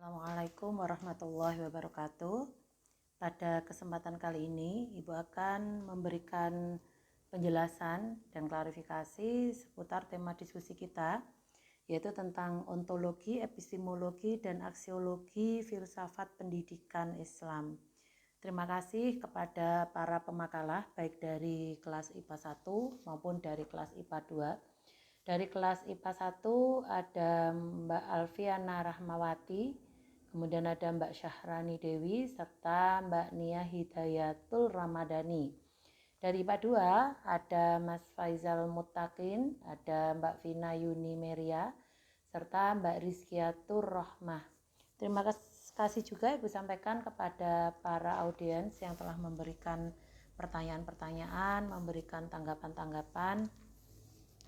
Assalamualaikum warahmatullahi wabarakatuh. Pada kesempatan kali ini, Ibu akan memberikan penjelasan dan klarifikasi seputar tema diskusi kita, yaitu tentang ontologi, epistemologi, dan aksiologi filsafat pendidikan Islam. Terima kasih kepada para pemakalah, baik dari kelas IPA 1 maupun dari kelas IPA 2. Dari kelas IPA 1 ada Mbak Alfiana Rahmawati, kemudian ada Mbak Syahrani Dewi, serta Mbak Nia Hidayatul Ramadhani. Dari IPA 2 ada Mas Faizal Muttaqin, ada Mbak Vina Yuni Meria, serta Mbak Rizkiatur Rohmah. Terima kasih juga Ibu sampaikan kepada para audiens yang telah memberikan pertanyaan-pertanyaan, memberikan tanggapan-tanggapan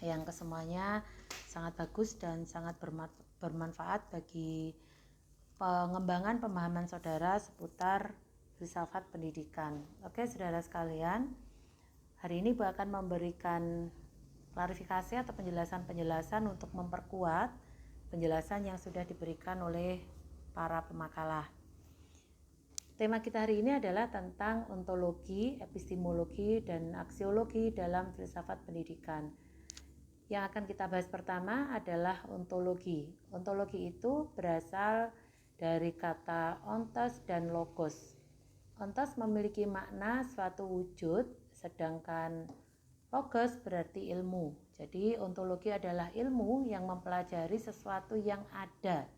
yang kesemuanya sangat bagus dan sangat bermanfaat bagi pengembangan pemahaman saudara seputar filsafat pendidikan. Oke, saudara sekalian, hari ini Ibu akan memberikan klarifikasi atau penjelasan-penjelasan untuk memperkuat penjelasan yang sudah diberikan oleh para pemakalah. Tema kita hari ini adalah tentang ontologi, epistemologi, dan aksiologi dalam filsafat pendidikan. Yang akan kita bahas pertama adalah ontologi. Ontologi itu berasal dari kata ontos dan logos. Ontos memiliki makna suatu wujud, sedangkan logos berarti ilmu. Jadi ontologi adalah ilmu yang mempelajari sesuatu yang ada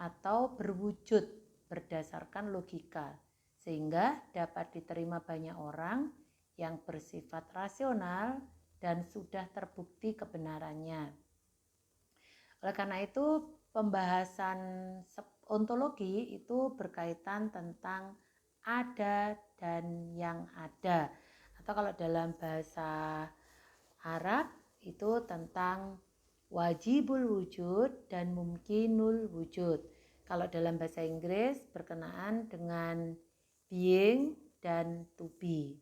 atau berwujud berdasarkan logika, sehingga dapat diterima banyak orang yang bersifat rasional dan sudah terbukti kebenarannya. Oleh karena itu, pembahasan ontologi itu berkaitan tentang ada dan yang ada, atau kalau dalam bahasa Arab itu tentang wajibul wujud dan mumkinul wujud. Kalau dalam bahasa Inggris berkenaan dengan being dan to be.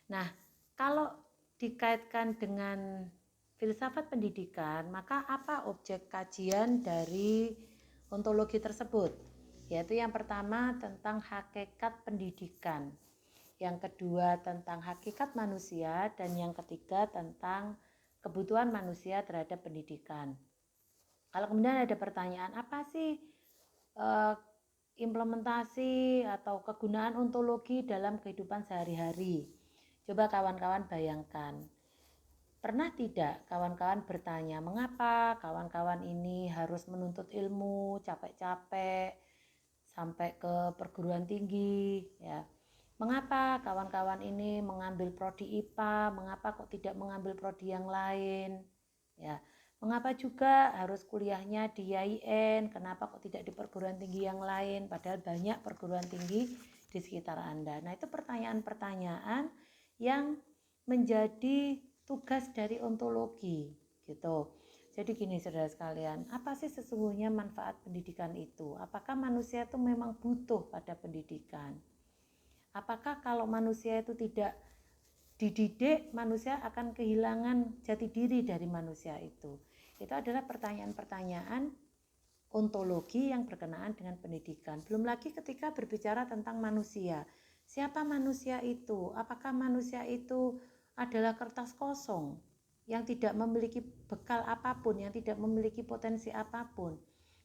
Nah, kalau dikaitkan dengan filsafat pendidikan, maka apa objek kajian dari ontologi tersebut? Yaitu yang pertama tentang hakikat pendidikan, yang kedua tentang hakikat manusia, dan yang ketiga tentang kebutuhan manusia terhadap pendidikan. Kalau kemudian ada pertanyaan, apa sih implementasi atau kegunaan ontologi dalam kehidupan sehari-hari? Coba kawan-kawan bayangkan. Pernah tidak kawan-kawan bertanya, mengapa kawan-kawan ini harus menuntut ilmu capek-capek sampai ke perguruan tinggi, ya? Mengapa kawan-kawan ini mengambil prodi IPA, mengapa kok tidak mengambil prodi yang lain, ya? Mengapa juga harus kuliahnya di IAIN, kenapa kok tidak di perguruan tinggi yang lain, padahal banyak perguruan tinggi di sekitar Anda. Nah, itu pertanyaan-pertanyaan yang menjadi tugas dari ontologi, gitu. Jadi gini saudara sekalian, apa sih sesungguhnya manfaat pendidikan itu? Apakah manusia itu memang butuh pada pendidikan? Apakah kalau manusia itu tidak dididik, manusia akan kehilangan jati diri dari manusia itu? Itu adalah pertanyaan-pertanyaan ontologi yang berkenaan dengan pendidikan. Belum lagi ketika berbicara tentang manusia. Siapa manusia itu? Apakah manusia itu adalah kertas kosong yang tidak memiliki bekal apapun, yang tidak memiliki potensi apapun?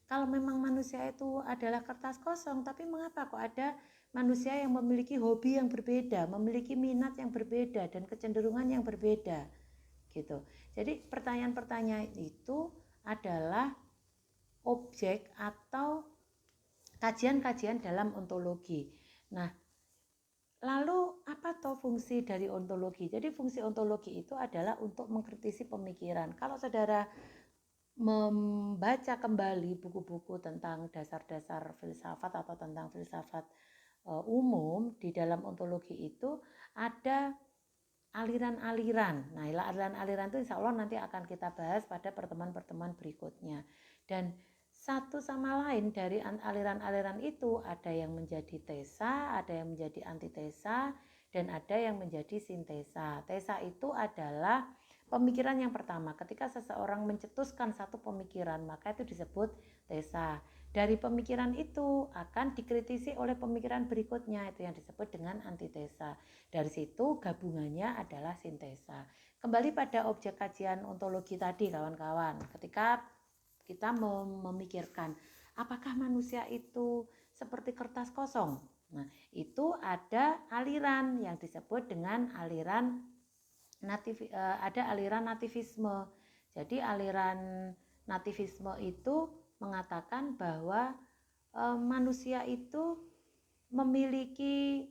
Kalau memang manusia itu adalah kertas kosong, tapi mengapa kok ada manusia yang memiliki hobi yang berbeda, memiliki minat yang berbeda dan kecenderungan yang berbeda, gitu. Jadi pertanyaan-pertanyaan itu adalah objek atau kajian-kajian dalam ontologi. Nah, lalu apa toh fungsi dari ontologi? Jadi fungsi ontologi itu adalah untuk mengkritisi pemikiran. Kalau saudara membaca kembali buku-buku tentang dasar-dasar filsafat atau tentang filsafat umum, di dalam ontologi itu ada aliran-aliran. Nah, aliran-aliran itu insya Allah nanti akan kita bahas pada pertemuan-pertemuan berikutnya. Dan satu sama lain dari aliran-aliran itu ada yang menjadi tesa, ada yang menjadi antitesa, dan ada yang menjadi sintesa. Tesa itu adalah pemikiran yang pertama. Ketika seseorang mencetuskan satu pemikiran, maka itu disebut tesa. dari pemikiran itu akan dikritisi oleh pemikiran berikutnya, itu yang disebut dengan antitesa. Dari situ gabungannya adalah sintesa. Kembali pada objek kajian ontologi tadi kawan-kawan, ketika kita memikirkan apakah manusia itu seperti kertas kosong. Nah, itu ada aliran yang disebut dengan aliran aliran nativisme. Jadi aliran nativisme itu mengatakan bahwa manusia itu memiliki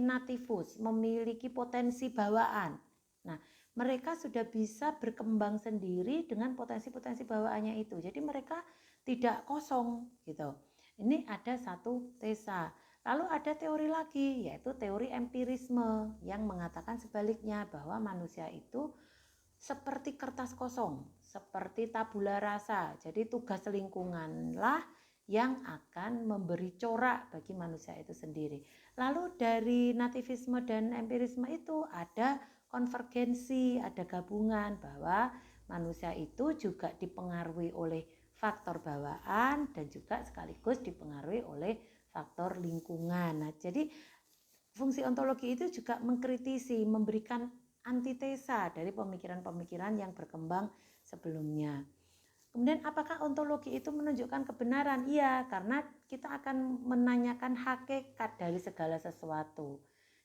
nativus, memiliki potensi bawaan. Nah, mereka sudah bisa berkembang sendiri dengan potensi-potensi bawaannya itu. Jadi mereka tidak kosong gitu. Ini ada satu tesa. Lalu ada teori lagi, yaitu teori empirisme yang mengatakan sebaliknya, bahwa manusia itu seperti kertas kosong, seperti tabula rasa. Jadi tugas lingkunganlah yang akan memberi corak bagi manusia itu sendiri. Lalu dari nativisme dan empirisme itu ada konvergensi, ada gabungan bahwa manusia itu juga dipengaruhi oleh faktor bawaan dan juga sekaligus dipengaruhi oleh faktor lingkungan. Nah, jadi fungsi ontologi itu juga mengkritisi, memberikan antitesa dari pemikiran-pemikiran yang berkembang sebelumnya. Kemudian apakah ontologi itu menunjukkan kebenaran? Iya, karena kita akan menanyakan hakikat dari segala sesuatu.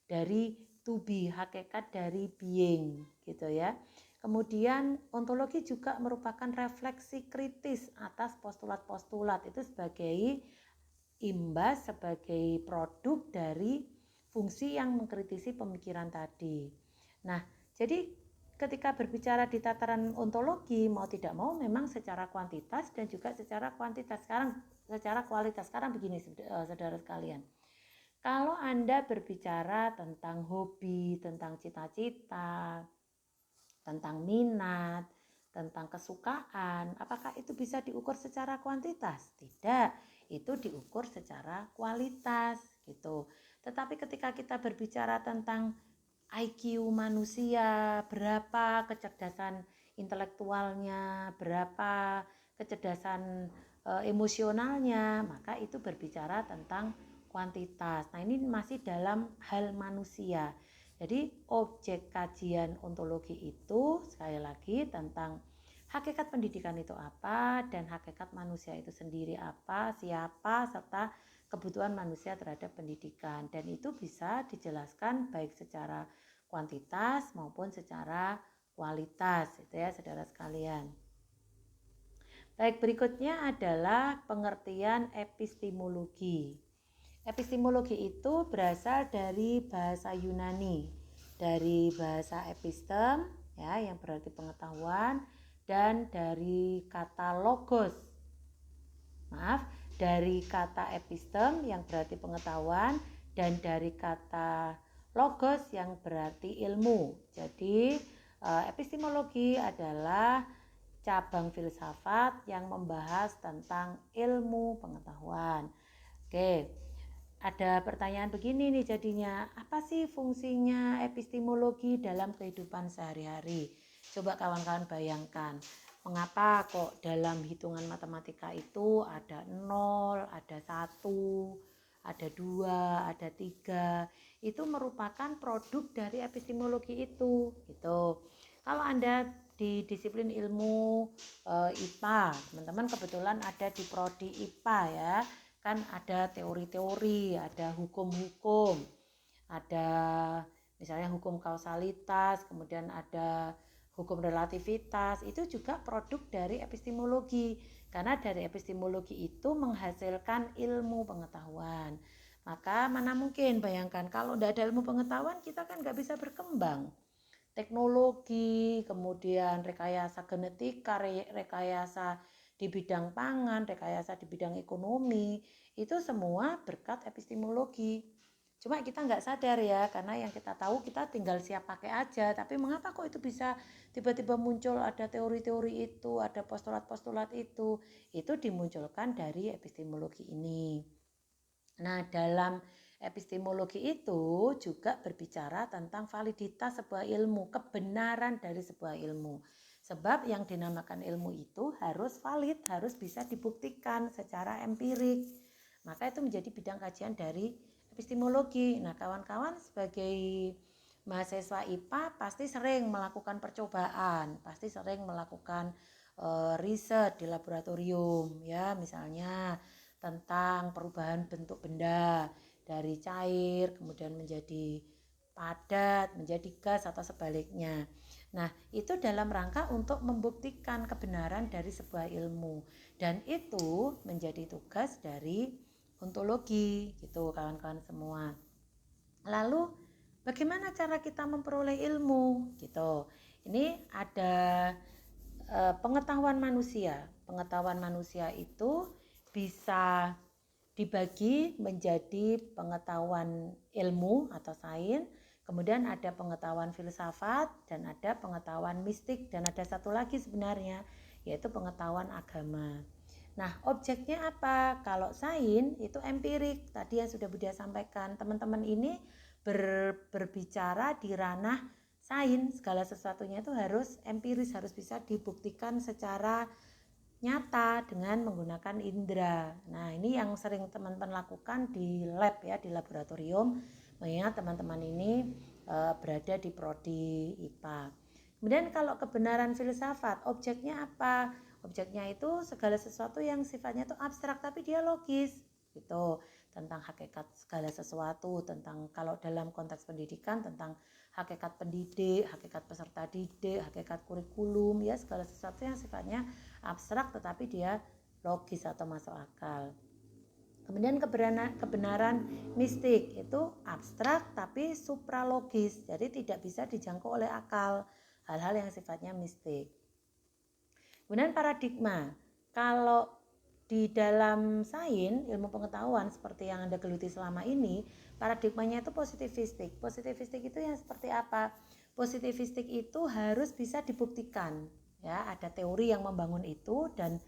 Dari to be, hakikat dari being, gitu ya. Kemudian ontologi juga merupakan refleksi kritis atas postulat-postulat, itu sebagai imbas, sebagai produk dari fungsi yang mengkritisi pemikiran tadi. Nah, jadi ketika berbicara di tataran ontologi, mau tidak mau memang secara kuantitas dan juga secara kualitas. Sekarang begini saudara sekalian. Kalau Anda berbicara tentang hobi, tentang cita-cita, tentang minat, tentang kesukaan, apakah itu bisa diukur secara kuantitas? Tidak, itu diukur secara kualitas gitu. Tetapi ketika kita berbicara tentang IQ manusia, berapa kecerdasan intelektualnya, berapa kecerdasan emosionalnya, maka itu berbicara tentang kuantitas. Nah, ini masih dalam hal manusia. Jadi objek kajian ontologi itu sekali lagi tentang hakikat pendidikan itu apa dan hakikat manusia itu sendiri apa, siapa, serta kebutuhan manusia terhadap pendidikan. Dan itu bisa dijelaskan baik secara kuantitas maupun secara kualitas, itu ya saudara sekalian. Baik, berikutnya adalah pengertian epistemologi. Epistemologi itu berasal dari bahasa Yunani, dari bahasa epistem ya yang berarti pengetahuan, dan dari kata logos. Dari kata epistem yang berarti pengetahuan dan dari kata logos yang berarti ilmu. Jadi epistemologi adalah cabang filsafat yang membahas tentang ilmu pengetahuan. Oke, ada pertanyaan begini nih jadinya, apa sih fungsinya epistemologi dalam kehidupan sehari-hari? Coba kawan-kawan bayangkan, mengapa kok dalam hitungan matematika itu ada 0, ada 1, ada 2, ada 3. Itu merupakan produk dari epistemologi itu gitu. Kalau Anda di disiplin ilmu IPA, teman-teman kebetulan ada di prodi IPA ya, kan ada teori-teori, ada hukum-hukum, ada misalnya hukum kausalitas, kemudian ada hukum relativitas, itu juga produk dari epistemologi, karena dari epistemologi itu menghasilkan ilmu pengetahuan. Maka mana mungkin, bayangkan kalau tidak ada ilmu pengetahuan kita kan nggak bisa berkembang. Teknologi, kemudian rekayasa genetika, rekayasa di bidang pangan, rekayasa di bidang ekonomi, itu semua berkat epistemologi. Cuma kita nggak sadar ya, karena yang kita tahu kita tinggal siap pakai aja. Tapi mengapa kok itu bisa tiba-tiba muncul, ada teori-teori itu, ada postulat-postulat itu dimunculkan dari epistemologi ini. Nah, dalam epistemologi itu juga berbicara tentang validitas sebuah ilmu, kebenaran dari sebuah ilmu. Sebab yang dinamakan ilmu itu harus valid, harus bisa dibuktikan secara empirik. Maka itu menjadi bidang kajian dari epistemologi. Nah, kawan-kawan sebagai mahasiswa IPA pasti sering melakukan percobaan, pasti sering melakukan riset di laboratorium, ya, misalnya tentang perubahan bentuk benda dari cair kemudian menjadi padat, menjadi gas atau sebaliknya. Nah, itu dalam rangka untuk membuktikan kebenaran dari sebuah ilmu, dan itu menjadi tugas dari ontologi gitu kawan-kawan semua. Lalu bagaimana cara kita memperoleh ilmu gitu? Ini ada pengetahuan manusia. Pengetahuan manusia itu bisa dibagi menjadi pengetahuan ilmu atau sains, kemudian ada pengetahuan filsafat, dan ada pengetahuan mistik, dan ada satu lagi sebenarnya yaitu pengetahuan agama. Nah, objeknya apa? Kalau sains itu empirik, tadi yang sudah Budia sampaikan. Teman-teman ini berbicara di ranah sains, segala sesuatunya itu harus empiris, harus bisa dibuktikan secara nyata dengan menggunakan indera. Nah, ini yang sering teman-teman lakukan di lab ya, di laboratorium, mengingat teman-teman ini berada di prodi IPA. Kemudian kalau kebenaran filsafat, objeknya apa? Objeknya itu segala sesuatu yang sifatnya itu abstrak tapi dia logis gitu, tentang hakikat segala sesuatu, tentang kalau dalam konteks pendidikan tentang hakikat pendidik, hakikat peserta didik, hakikat kurikulum, ya segala sesuatu yang sifatnya abstrak tetapi dia logis atau masuk akal. Kemudian kebenaran mistik itu abstrak tapi supralogis, jadi tidak bisa dijangkau oleh akal, hal-hal yang sifatnya mistik. Kemudian paradigma, kalau di dalam sains, ilmu pengetahuan seperti yang Anda geluti selama ini, paradigmanya itu positivistik. Positivistik itu yang seperti apa? Positivistik itu harus bisa dibuktikan. Ya, ada teori yang membangun itu, dan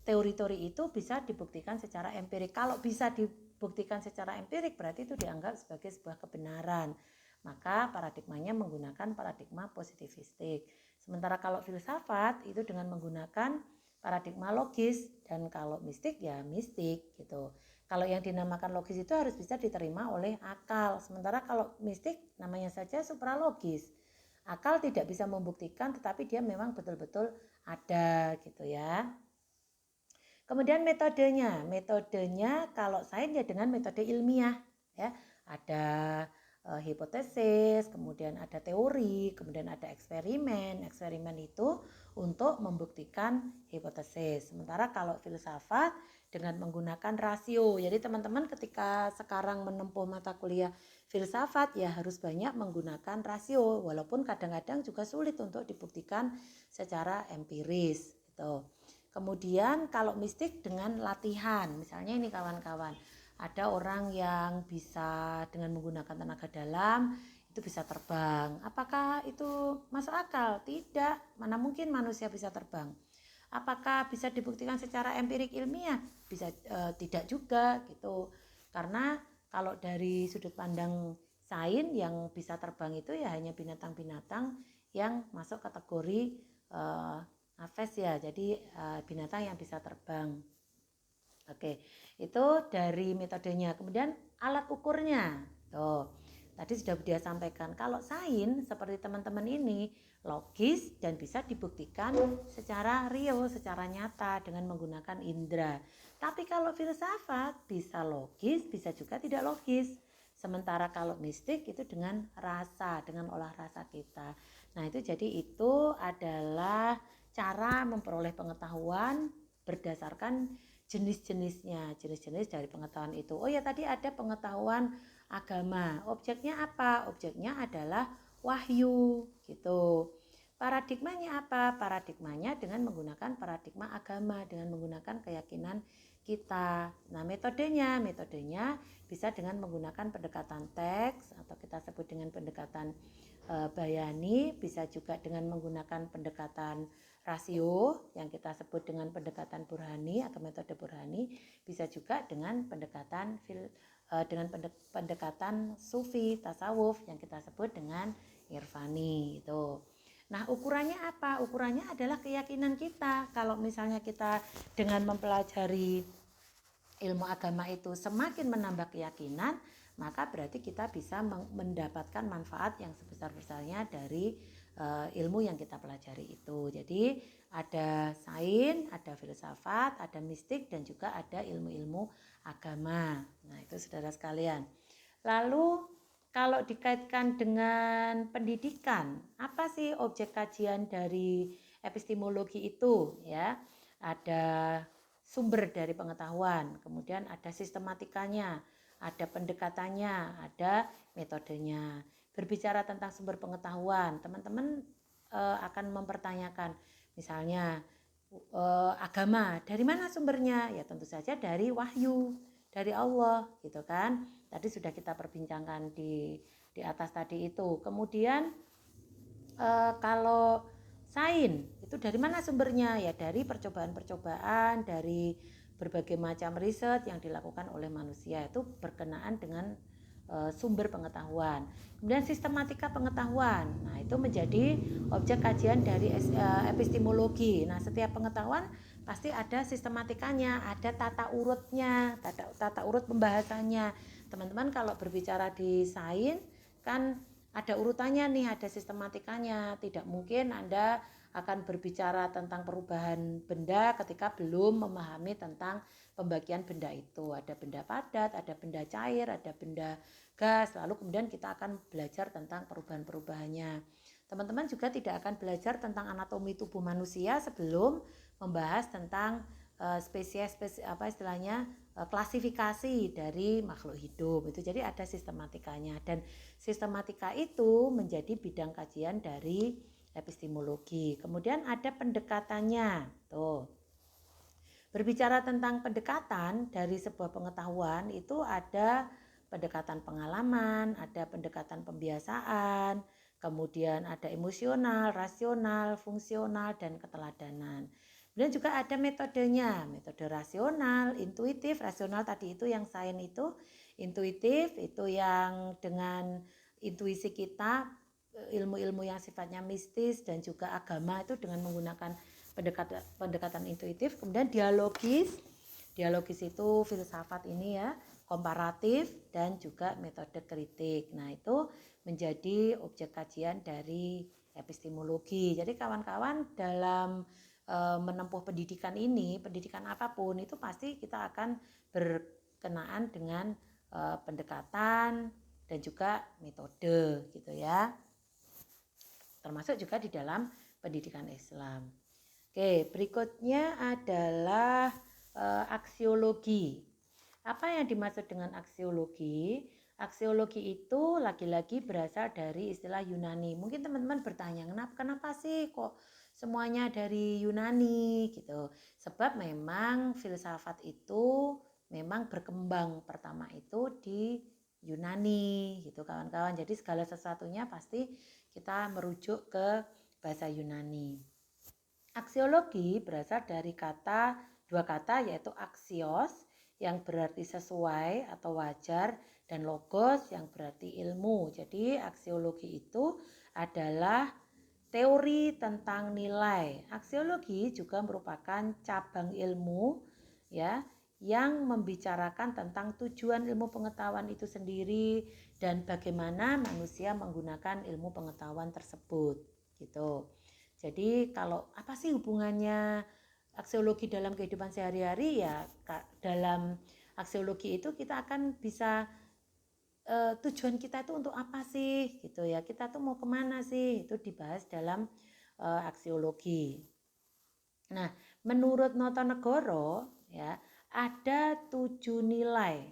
teori-teori itu bisa dibuktikan secara empirik. Kalau bisa dibuktikan secara empirik berarti itu dianggap sebagai sebuah kebenaran. Maka paradigmanya menggunakan paradigma positivistik. Sementara kalau filsafat itu dengan menggunakan paradigma logis, dan kalau mistik ya mistik gitu. Kalau yang dinamakan logis itu harus bisa diterima oleh akal. Sementara kalau mistik namanya saja supralogis. Akal tidak bisa membuktikan tetapi dia memang betul-betul ada gitu ya. Kemudian metodenya kalau sains ya dengan metode ilmiah ya. Ada hipotesis, kemudian ada teori, kemudian ada eksperimen. Eksperimen itu untuk membuktikan hipotesis. Sementara kalau filsafat dengan menggunakan rasio. Jadi teman-teman ketika sekarang menempuh mata kuliah filsafat ya harus banyak menggunakan rasio, walaupun kadang-kadang juga sulit untuk dibuktikan secara empiris gitu. Kemudian kalau mistik dengan latihan, misalnya ini kawan-kawan, ada orang yang bisa dengan menggunakan tenaga dalam itu bisa terbang. Apakah itu masuk akal? Tidak. Mana mungkin manusia bisa terbang? Apakah bisa dibuktikan secara empirik ilmiah? Bisa tidak juga gitu. Karena kalau dari sudut pandang sains yang bisa terbang itu ya hanya binatang-binatang yang masuk kategori aves ya. Jadi binatang yang bisa terbang. Oke, itu dari metodenya. Kemudian alat ukurnya. Tuh, tadi sudah dia sampaikan. Kalau sains seperti teman-teman ini logis dan bisa dibuktikan secara real, secara nyata dengan menggunakan indera. Tapi kalau filsafat bisa logis, bisa juga tidak logis. Sementara kalau mistik itu dengan rasa, dengan olah rasa kita. Nah, itu jadi itu adalah cara memperoleh pengetahuan berdasarkan jenis-jenisnya, jenis-jenis dari pengetahuan itu. Oh ya, tadi ada pengetahuan agama. Objeknya apa? Objeknya adalah wahyu gitu. Paradigmanya apa? Paradigmanya dengan menggunakan paradigma agama, dengan menggunakan keyakinan kita. Nah, metodenya bisa dengan menggunakan pendekatan teks atau kita sebut dengan pendekatan bayani, bisa juga dengan menggunakan pendekatan rasio yang kita sebut dengan pendekatan burhani atau metode burhani, bisa juga dengan pendekatan pendekatan sufi tasawuf yang kita sebut dengan irfani itu. Nah, ukurannya apa? Ukurannya adalah keyakinan kita. Kalau misalnya kita dengan mempelajari ilmu agama itu semakin menambah keyakinan, maka berarti kita bisa mendapatkan manfaat yang sebesar-besarnya dari ilmu yang kita pelajari itu. Jadi ada sains, ada filsafat, ada mistik, dan juga ada ilmu-ilmu agama. Nah, itu saudara sekalian. Lalu kalau dikaitkan dengan pendidikan, apa sih objek kajian dari epistemologi itu? Ya, ada sumber dari pengetahuan, kemudian ada sistematikanya, ada pendekatannya, ada metodenya. Berbicara tentang sumber pengetahuan, teman-teman akan mempertanyakan, misalnya agama, dari mana sumbernya? Ya tentu saja dari wahyu, dari Allah, gitu kan. Tadi sudah kita perbincangkan di atas tadi itu. Kemudian kalau sains itu dari mana sumbernya? Ya dari percobaan-percobaan, dari berbagai macam riset yang dilakukan oleh manusia, itu berkenaan dengan sumber pengetahuan. Kemudian sistematika pengetahuan, nah itu menjadi objek kajian dari epistemologi. Nah, setiap pengetahuan pasti ada sistematikanya, ada tata urutnya, tata urut pembahasannya. Teman-teman kalau berbicara di sains kan ada urutannya nih, ada sistematikanya. Tidak mungkin Anda akan berbicara tentang perubahan benda ketika belum memahami tentang pembagian benda itu. Ada benda padat, ada benda cair, ada benda gas. Lalu kemudian kita akan belajar tentang perubahan-perubahannya. Teman-teman juga tidak akan belajar tentang anatomi tubuh manusia sebelum membahas tentang spesies apa istilahnya klasifikasi dari makhluk hidup itu. Jadi ada sistematikanya, dan sistematika itu menjadi bidang kajian dari epistemologi. Kemudian ada pendekatannya. Tuh. Berbicara tentang pendekatan dari sebuah pengetahuan itu ada pendekatan pengalaman, ada pendekatan pembiasaan, kemudian ada emosional, rasional, fungsional, dan keteladanan. Kemudian juga ada metodenya, metode rasional, intuitif. Rasional tadi itu yang sains itu, intuitif itu yang dengan intuisi kita, ilmu-ilmu yang sifatnya mistis dan juga agama itu dengan menggunakan pendekatan intuitif. Kemudian dialogis itu filsafat ini ya, komparatif dan juga metode kritik. Nah, itu menjadi objek kajian dari epistemologi. Jadi kawan-kawan dalam menempuh pendidikan ini, pendidikan apapun itu pasti kita akan berkenaan dengan pendekatan dan juga metode gitu ya. Termasuk juga di dalam pendidikan Islam. Oke, berikutnya adalah aksiologi. Apa yang dimaksud dengan aksiologi? Aksiologi itu lagi-lagi berasal dari istilah Yunani. Mungkin teman-teman bertanya, kenapa sih kok semuanya dari Yunani gitu? Sebab memang filsafat itu memang berkembang pertama itu di Yunani gitu kawan-kawan. Jadi segala sesuatunya pasti kita merujuk ke bahasa Yunani. Aksiologi berasal dari dua kata yaitu aksios yang berarti sesuai atau wajar dan logos yang berarti ilmu. Jadi aksiologi itu adalah teori tentang nilai. Aksiologi juga merupakan cabang ilmu ya yang membicarakan tentang tujuan ilmu pengetahuan itu sendiri dan bagaimana manusia menggunakan ilmu pengetahuan tersebut gitu. Jadi kalau apa sih hubungannya aksiologi dalam kehidupan sehari-hari? Ya dalam aksiologi itu kita akan bisa tujuan kita itu untuk apa sih gitu ya, kita tuh mau kemana sih, itu dibahas dalam aksiologi. Nah, menurut Notonegoro ya ada 7 nilai.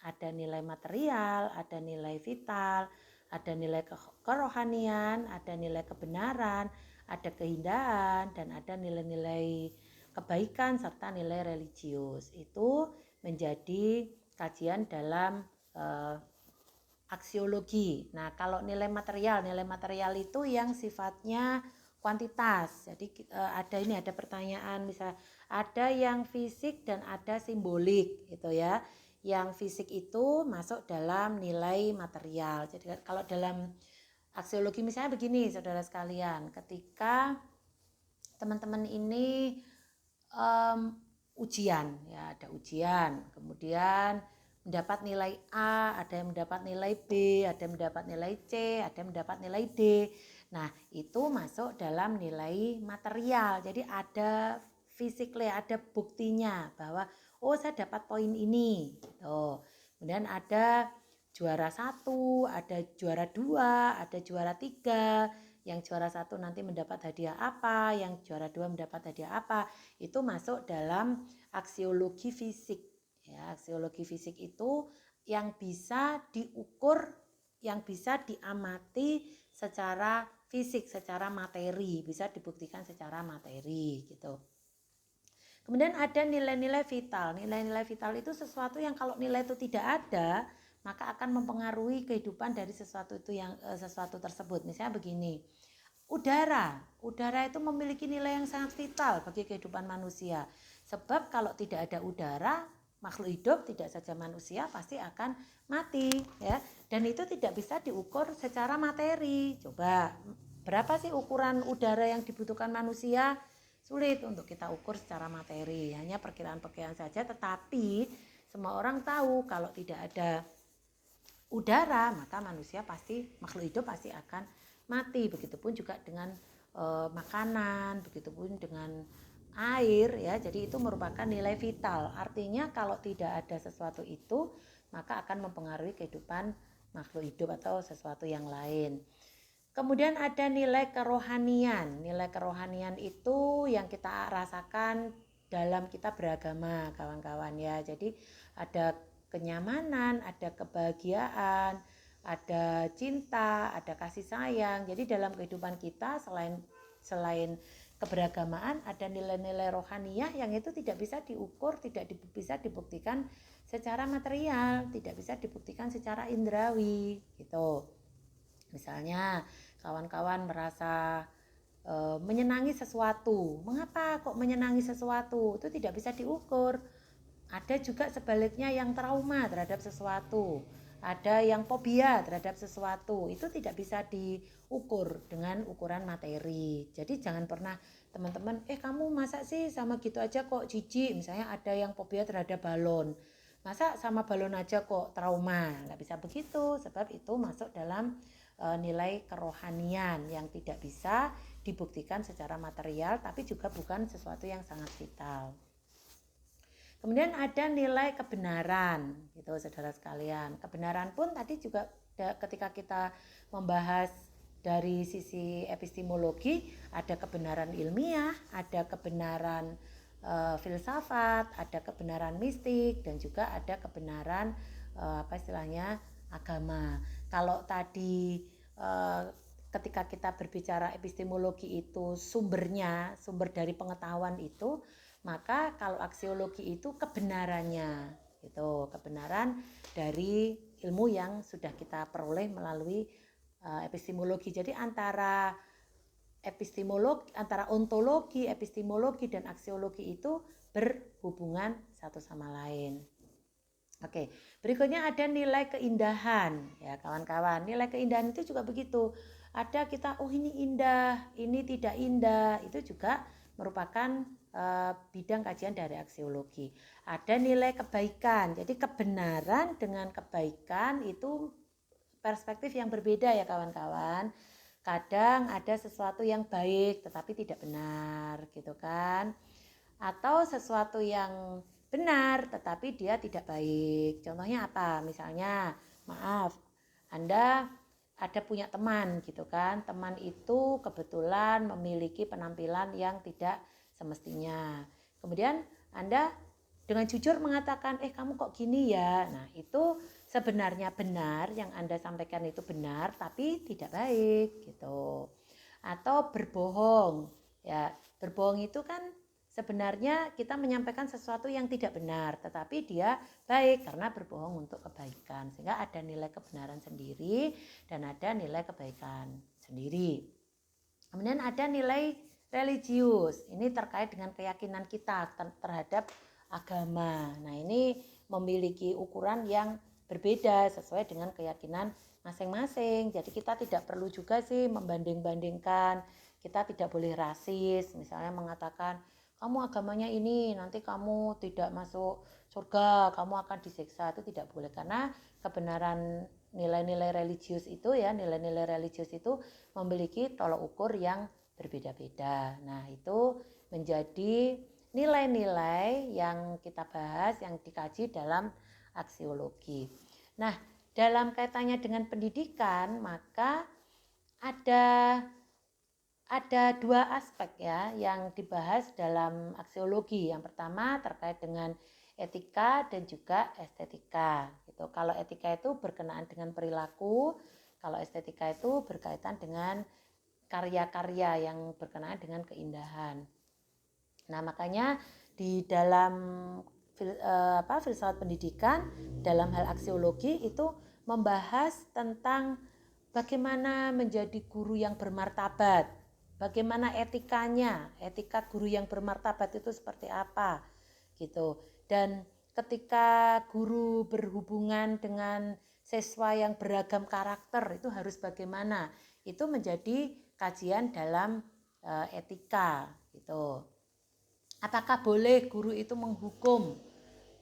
Ada nilai material, ada nilai vital, ada nilai kerohanian, ada nilai kebenaran, ada keindahan, dan ada nilai-nilai kebaikan serta nilai religius. Itu menjadi kajian dalam aksiologi. Nah, kalau nilai material itu yang sifatnya kuantitas. Jadi ada pertanyaan, misal ada yang fisik dan ada simbolik gitu ya. Yang fisik itu masuk dalam nilai material. Jadi kalau dalam Aksiologi misalnya begini, saudara sekalian, ketika teman-teman ini ujian, ya ada ujian, kemudian mendapat nilai A, ada yang mendapat nilai B, ada yang mendapat nilai C, ada yang mendapat nilai D. Nah, itu masuk dalam nilai material. Jadi ada physically, ada buktinya bahwa oh saya dapat poin ini. Gitu. Kemudian ada juara 1, ada juara 2, ada juara 3. Yang juara 1 nanti mendapat hadiah apa, yang juara 2 mendapat hadiah apa. Itu masuk dalam aksiologi fisik. Ya, aksiologi fisik itu yang bisa diukur, yang bisa diamati secara fisik, secara materi, bisa dibuktikan secara materi gitu. Kemudian ada nilai-nilai vital. Nilai-nilai vital itu sesuatu yang kalau nilai itu tidak ada, maka akan mempengaruhi kehidupan dari sesuatu tersebut. Misalnya begini, udara itu memiliki nilai yang sangat vital bagi kehidupan manusia. Sebab kalau tidak ada udara, makhluk hidup tidak saja manusia pasti akan mati, ya. Dan itu tidak bisa diukur secara materi. Coba, berapa sih ukuran udara yang dibutuhkan manusia? Sulit untuk kita ukur secara materi, hanya perkiraan-perkiraan saja. Tetapi semua orang tahu kalau tidak ada udara, maka manusia pasti, makhluk hidup pasti akan mati. Begitupun juga dengan makanan, begitupun dengan air, ya. Jadi itu merupakan nilai vital. Artinya kalau tidak ada sesuatu itu, maka akan mempengaruhi kehidupan makhluk hidup atau sesuatu yang lain. Kemudian ada nilai kerohanian. Nilai kerohanian itu yang kita rasakan dalam kita beragama, kawan-kawan, ya. Jadi ada kenyamanan, ada kebahagiaan, ada cinta, ada kasih sayang. Jadi dalam kehidupan kita selain keberagamaan, ada nilai-nilai rohaniah yang itu tidak bisa diukur, tidak bisa dibuktikan secara material, tidak bisa dibuktikan secara indrawi gitu. Misalnya kawan-kawan merasa menyenangi sesuatu. Mengapa kok menyenangi sesuatu? Itu tidak bisa diukur. Ada juga sebaliknya yang trauma terhadap sesuatu. Ada yang fobia terhadap sesuatu. Itu tidak bisa diukur dengan ukuran materi. Jadi jangan pernah teman-teman, kamu masa sih sama gitu aja kok jijik. Misalnya ada yang fobia terhadap balon. Masa sama balon aja kok trauma? Nggak bisa begitu, sebab itu masuk dalam nilai kerohanian yang tidak bisa dibuktikan secara material, tapi juga bukan sesuatu yang sangat vital. Kemudian ada nilai kebenaran, gitu saudara sekalian. Kebenaran pun tadi juga ketika kita membahas dari sisi epistemologi, ada kebenaran ilmiah, ada kebenaran filsafat, ada kebenaran mistik, dan juga ada kebenaran agama. Kalau tadi ketika kita berbicara epistemologi itu sumber dari pengetahuan itu, maka kalau aksiologi itu kebenarannya, gitu, kebenaran dari ilmu yang sudah kita peroleh melalui epistemologi. Jadi antara ontologi, epistemologi dan aksiologi itu berhubungan satu sama lain. Oke, berikutnya ada nilai keindahan, ya kawan-kawan. Nilai keindahan itu juga begitu. Ada kita, ini indah, ini tidak indah. Itu juga merupakan bidang kajian dari aksiologi. Ada nilai kebaikan. Jadi kebenaran dengan kebaikan itu perspektif yang berbeda, ya kawan-kawan. Kadang ada sesuatu yang baik tetapi tidak benar, gitu kan. Atau sesuatu yang benar tetapi dia tidak baik. Contohnya apa? Misalnya, maaf, Anda ada punya teman gitu kan. Teman itu kebetulan memiliki penampilan yang tidak semestinya. Kemudian Anda dengan jujur mengatakan, kamu kok gini ya. Nah, itu sebenarnya benar, yang Anda sampaikan itu benar tapi tidak baik gitu. Atau berbohong. Ya, berbohong itu kan sebenarnya kita menyampaikan sesuatu yang tidak benar, tetapi dia baik karena berbohong untuk kebaikan. Sehingga ada nilai kebenaran sendiri dan ada nilai kebaikan sendiri. Kemudian ada nilai religius. Ini terkait dengan keyakinan kita terhadap agama. Nah, ini memiliki ukuran yang berbeda sesuai dengan keyakinan masing-masing. Jadi kita tidak perlu juga sih membanding-bandingkan. Kita tidak boleh rasis, misalnya mengatakan kamu agamanya ini, nanti kamu tidak masuk surga, kamu akan disiksa. Itu tidak boleh, karena kebenaran nilai-nilai religius itu ya, nilai-nilai religius itu memiliki tolok ukur yang berbeda-beda. Nah, itu menjadi nilai-nilai yang kita bahas, yang dikaji dalam aksiologi. Nah, dalam kaitannya dengan pendidikan, maka ada dua aspek ya yang dibahas dalam aksiologi. Yang pertama terkait dengan etika dan juga estetika. Gitu. Kalau etika itu berkenaan dengan perilaku, kalau estetika itu berkaitan dengan karya-karya yang berkenaan dengan keindahan. Nah, makanya di dalam filsafat pendidikan, dalam hal aksiologi itu membahas tentang bagaimana menjadi guru yang bermartabat, bagaimana etikanya, etika guru yang bermartabat itu seperti apa gitu. Dan ketika guru berhubungan dengan siswa yang beragam karakter itu harus bagaimana, itu menjadi kajian dalam etika gitu. Apakah boleh guru itu menghukum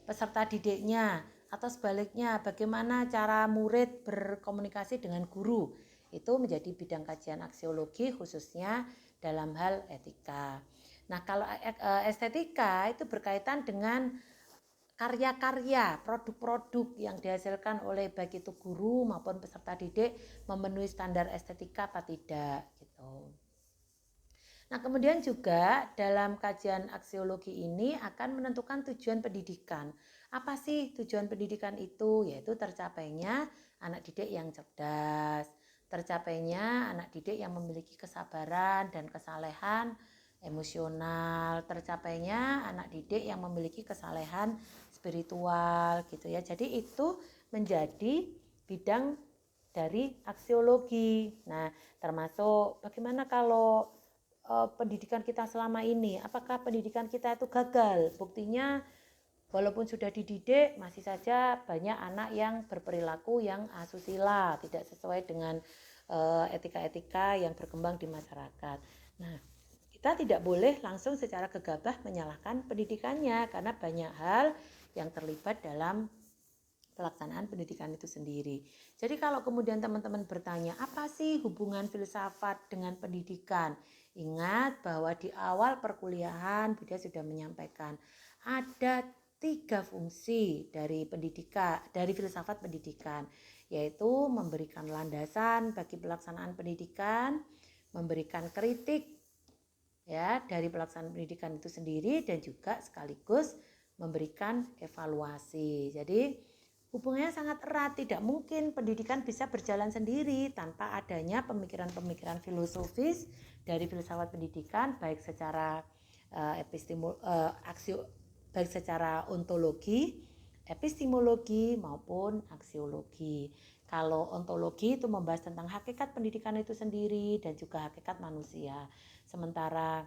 peserta didiknya, atau sebaliknya bagaimana cara murid berkomunikasi dengan guru? Itu menjadi bidang kajian aksiologi khususnya dalam hal etika. Nah, kalau estetika itu berkaitan dengan karya-karya, produk-produk yang dihasilkan oleh baik itu guru maupun peserta didik memenuhi standar estetika apa tidak gitu. Nah, kemudian juga dalam kajian aksiologi ini akan menentukan tujuan pendidikan. Apa sih tujuan pendidikan itu? Yaitu tercapainya anak didik yang cerdas, tercapainya anak didik yang memiliki kesabaran dan kesalehan emosional, tercapainya anak didik yang memiliki kesalehan spiritual gitu ya. Jadi itu menjadi bidang dari aksiologi. Nah, termasuk bagaimana kalau pendidikan kita selama ini, apakah pendidikan kita itu gagal? Buktinya walaupun sudah dididik, masih saja banyak anak yang berperilaku yang asusila, tidak sesuai dengan etika-etika yang berkembang di masyarakat. Nah, kita tidak boleh langsung secara gegabah menyalahkan pendidikannya, karena banyak hal yang terlibat dalam pelaksanaan pendidikan itu sendiri. Jadi kalau kemudian teman-teman bertanya, apa sih hubungan filsafat dengan pendidikan? Ingat bahwa di awal perkuliahan Buddha sudah menyampaikan ada 3 fungsi dari pendidikan, dari filsafat pendidikan, yaitu memberikan landasan bagi pelaksanaan pendidikan, memberikan kritik ya dari pelaksanaan pendidikan itu sendiri, dan juga sekaligus memberikan evaluasi. Jadi hubungannya sangat erat, tidak mungkin pendidikan bisa berjalan sendiri tanpa adanya pemikiran-pemikiran filosofis dari filsafat pendidikan, baik secara baik secara ontologi, epistemologi maupun aksiologi. Kalau ontologi itu membahas tentang hakikat pendidikan itu sendiri dan juga hakikat manusia. Sementara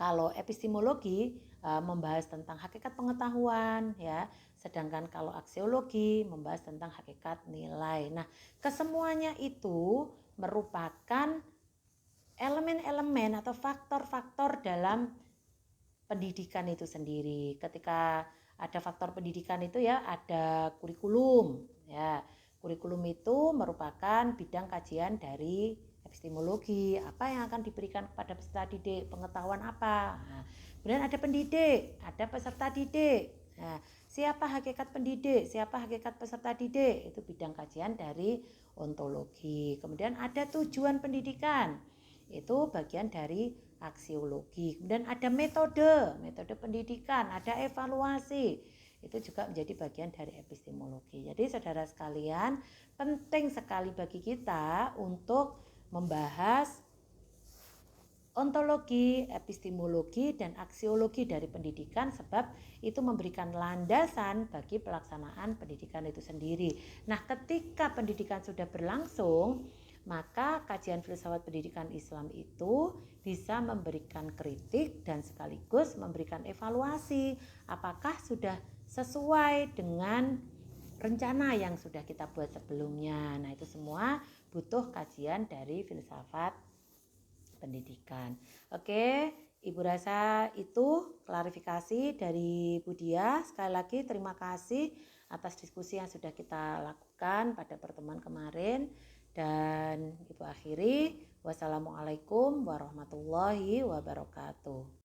kalau epistemologi membahas tentang hakikat pengetahuan ya, sedangkan kalau aksiologi membahas tentang hakikat nilai. Nah, kesemuanya itu merupakan elemen-elemen atau faktor-faktor dalam pendidikan itu sendiri. Ketika ada faktor pendidikan itu ya ada kurikulum ya. Kurikulum itu merupakan bidang kajian dari epistemologi, apa yang akan diberikan kepada peserta didik, pengetahuan apa. Nah, kemudian ada pendidik, ada peserta didik. Nah, siapa hakikat pendidik, siapa hakikat peserta didik, itu bidang kajian dari ontologi. Kemudian ada tujuan pendidikan, itu bagian dari aksiologi. Kemudian ada metode pendidikan, ada evaluasi, itu juga menjadi bagian dari epistemologi. Jadi saudara sekalian, penting sekali bagi kita untuk membahas ontologi, epistemologi, dan aksiologi dari pendidikan, sebab itu memberikan landasan bagi pelaksanaan pendidikan itu sendiri. Nah, ketika pendidikan sudah berlangsung, maka kajian filsafat pendidikan Islam itu bisa memberikan kritik dan sekaligus memberikan evaluasi apakah sudah sesuai dengan rencana yang sudah kita buat sebelumnya. Nah, itu semua butuh kajian dari filsafat pendidikan. Oke, Ibu rasa itu klarifikasi dari Bu Dia. Sekali lagi terima kasih atas diskusi yang sudah kita lakukan pada pertemuan kemarin. Dan Ibu akhiri, wassalamualaikum warahmatullahi wabarakatuh.